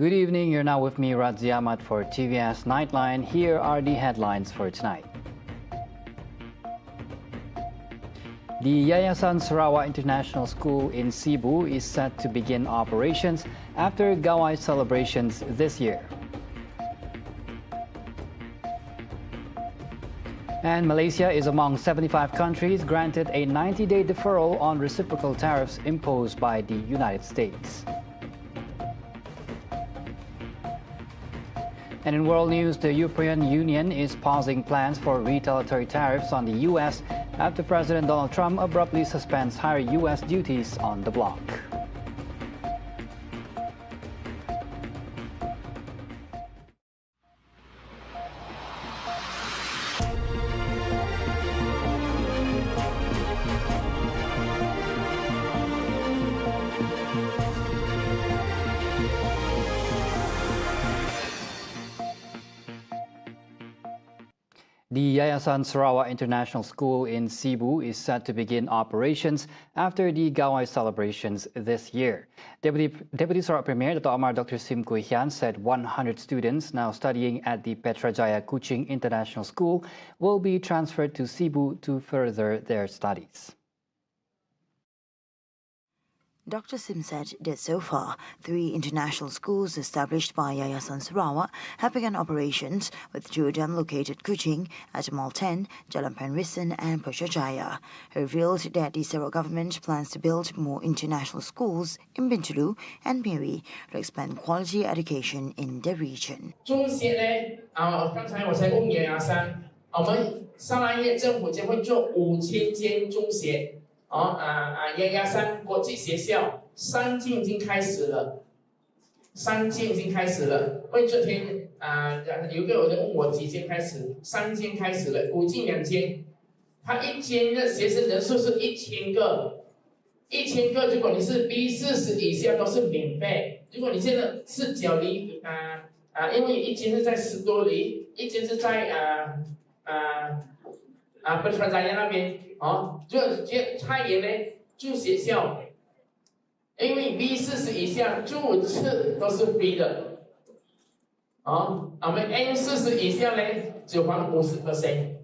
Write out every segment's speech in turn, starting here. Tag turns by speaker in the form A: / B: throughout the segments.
A: Good evening, you're now with me, Radzi Ahmad, for TVS Nightline. Here are the headlines for tonight. The Yayasan Sarawak International School in SIBU is set to begin operations after GAWAI celebrations this year. And Malaysia is among 75 countries granted a 90-day deferral on reciprocal tariffs imposed by the United States. And in world news, the European Union is pausing plans for retaliatory tariffs on the U.S. after President Donald Trump abruptly suspends higher U.S. duties on the bloc. The Yayasan Sarawak International School in SIBU is set to begin operations after the GAWAI celebrations this year. Deputy Sarawak Premier Dato' Amar Dr. Sim Kui Hian said 100 students now studying at the Petrajaya Kuching International School will be transferred to SIBU to further their studies.
B: Dr. Sim said that so far, 3 international schools established by Yayasan Sarawak have begun operations, with 2 of them located Kuching at Mall 10, Jalan Penrisen and Putrajaya. He revealed that the Sarawak government plans to build more international schools in Bintulu and Miri to expand quality education in the region.
C: 中学呢，刚才我才问Yayasan，我们上个月政府将会做5000间中学。 Yayasan 国际学校3间已经开始了，3间已经开始了。因为昨天有个人问我几间开始，3间开始了，5间2间。他1间的学生人数是1000个，1000个。如果你是 B40以下都是免费。如果你现在是缴离因为1间是在10多里，1间是在Petrajaya 那边。 就差研呢住学校，因为 B40以下住次都是 free 的，我们 N40以下呢只还50%，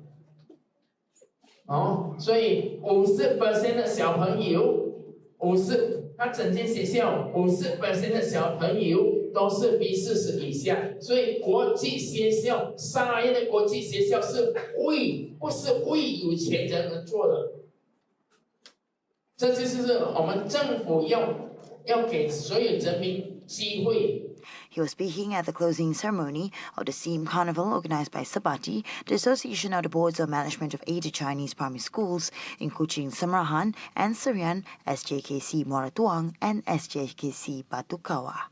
C: 所以50% 的小朋友他整间学校50% 的小朋友都是 B40以下，所以国际学校沙耶的国际学校是不是为有钱人而做的？这就是我们政府要给所有人民机会。
B: He was speaking at the closing ceremony of the SEAM Carnival organized by Sabati, the Association of the Boards of Management of 80 Chinese primary schools in Kuching, Samarahan and Serian, SJKC Moratuang and SJKC Batukawa.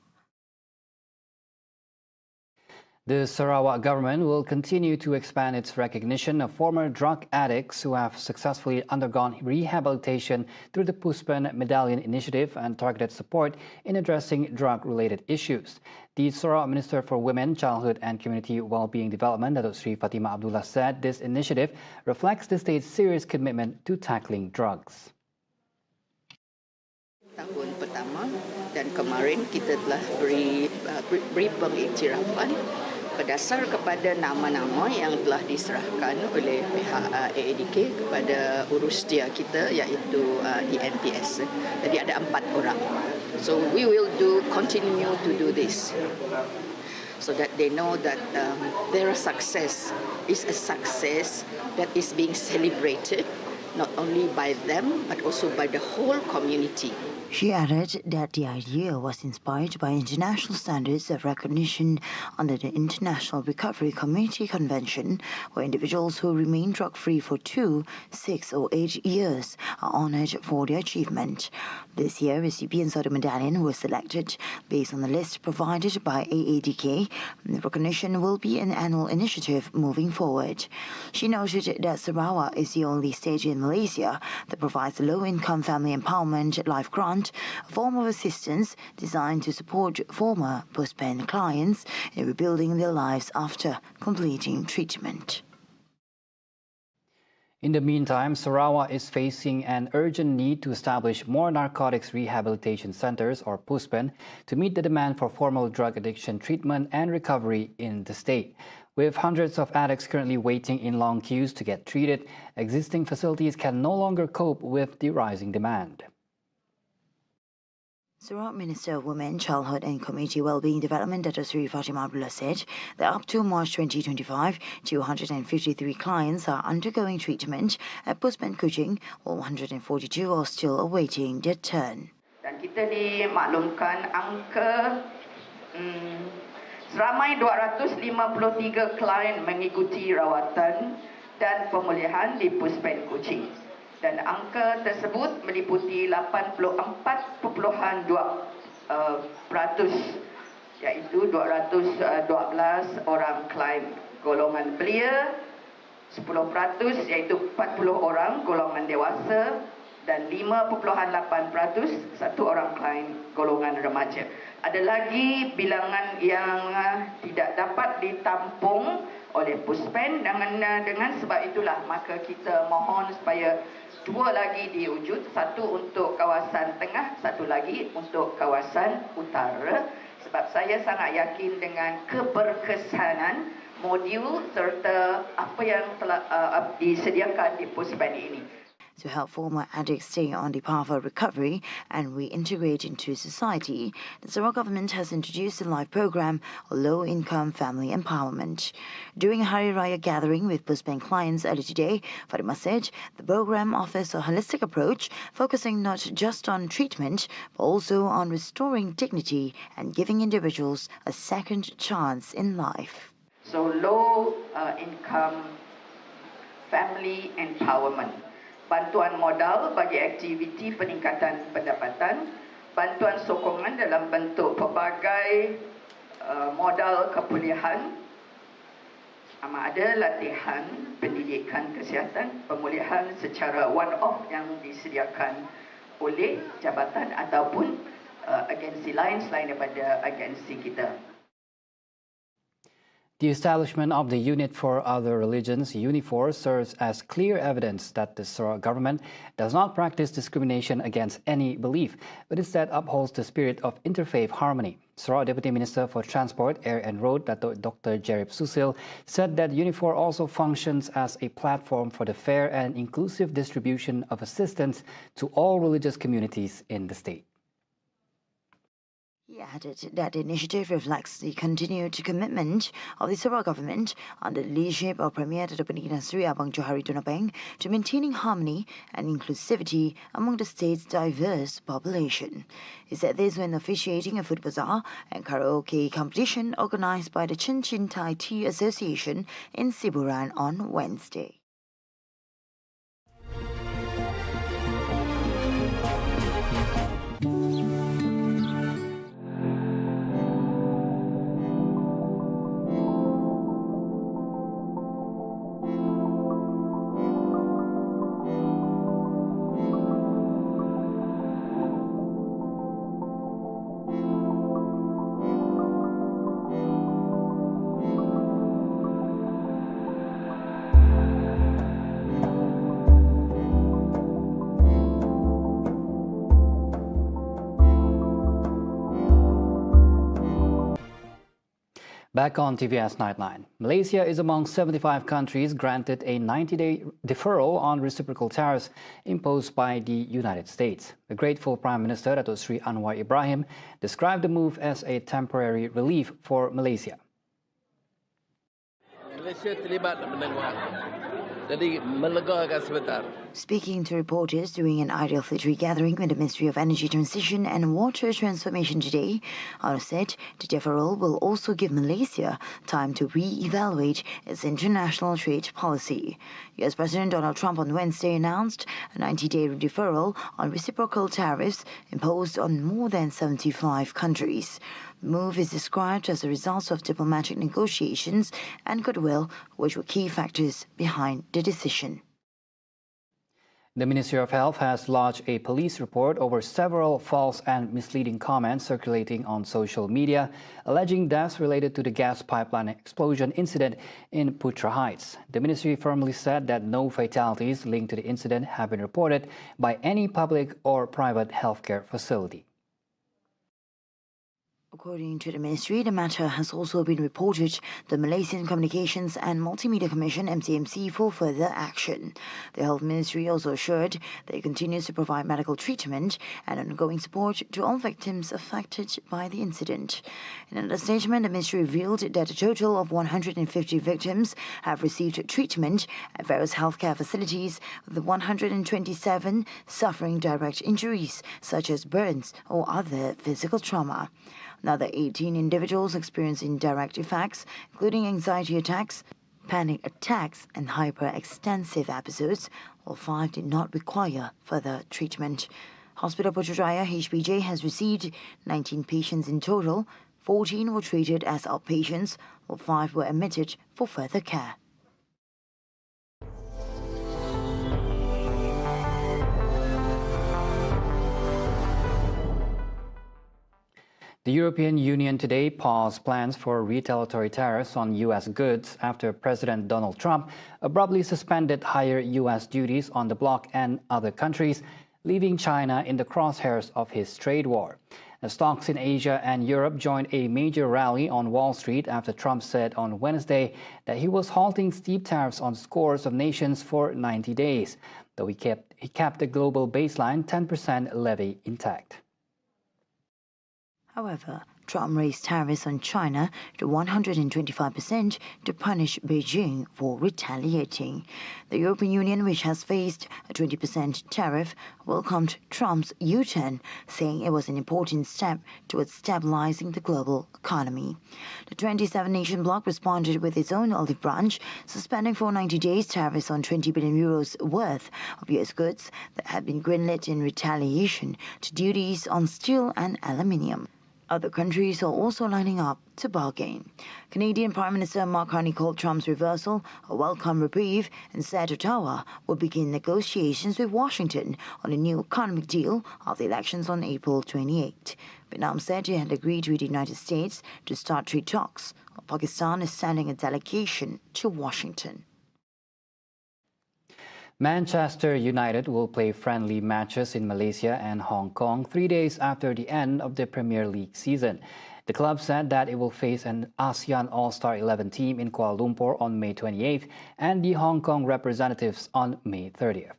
A: The Sarawak government will continue to expand its recognition of former drug addicts who have successfully undergone rehabilitation through the PUSPEN MEDALLION initiative and targeted support in addressing drug-related issues. The Sarawak Minister for Women, Childhood and Community Wellbeing Development, Dato' Sri Fatimah Abdullah, said this initiative reflects the state's serious commitment to tackling drugs.
D: Tahun pertama dan kemarin kita telah beri pengiktirafan berdasar kepada nama-nama yang telah diserahkan oleh pihak ADDICTS kepada urus dia kita iaitu INTS. Jadi ada 4 orang. So we will continue to do this so that they know that their success is a success that is being celebrated not only by them but also by the whole community.
B: She added that the idea was inspired by international standards of recognition under the International Recovery Community Convention, where individuals who remain drug-free for 2, 6 or 8 years are honoured for their achievement. This year, recipients of the medallion were selected based on the list provided by AADK. The recognition will be an annual initiative moving forward. She noted that Sarawak is the only state in Malaysia that provides a low-income family empowerment life grant, a form of assistance designed to support former PUSPEN clients in rebuilding their lives after completing treatment.
A: In the meantime, Sarawak is facing an urgent need to establish more narcotics rehabilitation centers, or PUSPEN, to meet the demand for formal drug addiction treatment and recovery in the state. With hundreds of addicts currently waiting in long queues to get treated, existing facilities can no longer cope with the rising demand.
B: Sarawak Minister of Women, Childhood and Community Wellbeing Development, Dr. Sri Fatimah Abdullah said that up to March 2025, 253 clients are undergoing treatment at PUSPEN Kuching, while 142 are still awaiting their turn.
D: Dan kita dimaklumkan angka seramai 253 klien mengikuti rawatan dan pemulihan di PUSPEN Kuching. Dan angka tersebut meliputi 84.2%, iaitu 212 orang klien golongan belia, 10% iaitu 40 orang golongan dewasa, dan 5.8% satu orang klien golongan remaja. Ada lagi bilangan yang tidak dapat ditampung oleh PUSPEN. Dengan sebab itulah maka kita mohon supaya dua lagi diwujud, satu untuk kawasan tengah, satu lagi untuk kawasan utara. Sebab saya sangat yakin dengan keberkesanan modul serta apa yang telah disediakan di PUSPEN ini.
B: To help former addicts stay on the path of recovery and reintegrate into society, the Sarawak government has introduced a live program of low-income family empowerment. During a Hari Raya gathering with PUSPEN clients earlier today, Fatimah said the program offers a holistic approach focusing not just on treatment but also on restoring dignity and giving individuals a second chance in life.
D: So low-income family empowerment. Bantuan modal bagi aktiviti peningkatan pendapatan, bantuan sokongan dalam bentuk pelbagai modal kepulihan, sama ada latihan pendidikan kesihatan, pemulihan secara one-off yang disediakan oleh jabatan ataupun agensi lain selain daripada agensi kita.
A: The establishment of the Unit for Other Religions, UNIFOR, serves as clear evidence that the Sarawak government does not practice discrimination against any belief, but instead upholds the spirit of interfaith harmony. Sarawak Deputy Minister for Transport, Air and Road, Dr. Jerip Susil, said that UNIFOR also functions as a platform for the fair and inclusive distribution of assistance to all religious communities in the state.
B: He added that the initiative reflects the continued commitment of the Sarawak government under the leadership of Premier Dato' Peningginan Sri Abang Johari Tunapeng to maintaining harmony and inclusivity among the state's diverse population. He said this when officiating a food bazaar and karaoke competition organised by the Chin Chin Thai Tea Association in Siburan on Wednesday.
A: Back on TVS Nightline, Malaysia is among 75 countries granted a 90-day deferral on reciprocal tariffs imposed by the United States. The grateful Prime Minister, Dato' Sri Anwar Ibrahim, described the move as a temporary relief for Malaysia.
E: Malaysia terlibat benda luar. Jadi melegakan sebentar.
B: Speaking to reporters during an Ideal Fitri gathering with the Ministry of Energy Transition and Water Transformation today, Anwar said the deferral will also give Malaysia time to re-evaluate its international trade policy. US President Donald Trump on Wednesday announced a 90-day deferral on reciprocal tariffs imposed on more than 75 countries. The move is described as a result of diplomatic negotiations and goodwill, which were key factors behind the decision.
A: The Ministry of Health has lodged a police report over several false and misleading comments circulating on social media, alleging deaths related to the gas pipeline explosion incident in Putra Heights. The ministry firmly said that no fatalities linked to the incident have been reported by any public or private healthcare facility.
B: According to the ministry, the matter has also been reported to the Malaysian Communications and Multimedia Commission (MCMC) for further action. The Health Ministry also assured that it continues to provide medical treatment and ongoing support to all victims affected by the incident. In another statement, the ministry revealed that a total of 150 victims have received treatment at various healthcare facilities, with 127 suffering direct injuries such as burns or other physical trauma. Another 18 individuals experiencing direct effects, including anxiety attacks, panic attacks, and hyperextensive episodes, while 5 did not require further treatment. Hospital Putrajaya HPJ has received 19 patients in total. 14 were treated as outpatients, while 5 were admitted for further care.
A: The European Union today paused plans for retaliatory tariffs on U.S. goods after President Donald Trump abruptly suspended higher U.S. duties on the bloc and other countries, leaving China in the crosshairs of his trade war. The stocks in Asia and Europe joined a major rally on Wall Street after Trump said on Wednesday that he was halting steep tariffs on scores of nations for 90 days, though he kept the global baseline 10% levy intact.
B: However, Trump raised tariffs on China to 125% to punish Beijing for retaliating. The European Union, which has faced a 20% tariff, welcomed Trump's U-turn, saying it was an important step towards stabilizing the global economy. The 27-nation bloc responded with its own olive branch, suspending for 90 days tariffs on 20 billion euros worth of U.S. goods that had been greenlit in retaliation to duties on steel and aluminium. Other countries are also lining up to bargain. Canadian Prime Minister Mark Carney called Trump's reversal a welcome reprieve and said Ottawa will begin negotiations with Washington on a new economic deal after the elections on April 28. Vietnam said it had agreed with the United States to start trade talks, while Pakistan is sending a delegation to Washington.
A: Manchester United will play friendly matches in Malaysia and Hong Kong 3 days after the end of the Premier League season. The club said that it will face an ASEAN All-Star 11 team in Kuala Lumpur on May 28th and the Hong Kong representatives on May 30th.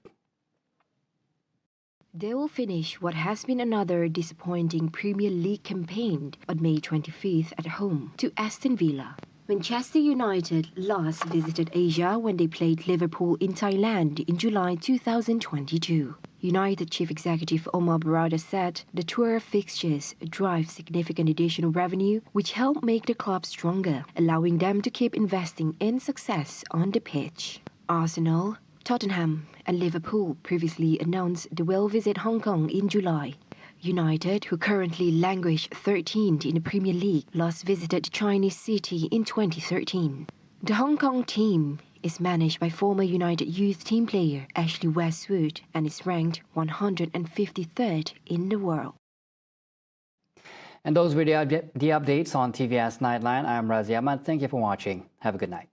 F: They will finish what has been another disappointing Premier League campaign on May 25th at home to Aston Villa. Manchester United last visited Asia when they played Liverpool in Thailand in July 2022. United Chief Executive Omar Barada said the tour fixtures drive significant additional revenue, which help make the club stronger, allowing them to keep investing in success on the pitch. Arsenal, Tottenham and Liverpool previously announced they will visit Hong Kong in July. United, who currently languish 13th in the Premier League, last visited Chinese City in 2013. The Hong Kong team is managed by former United youth team player Ashley Westwood and is ranked 153rd in the world.
A: And those were the updates on TVS Nightline. I'm Razi Ahmad. Thank you for watching. Have a good night.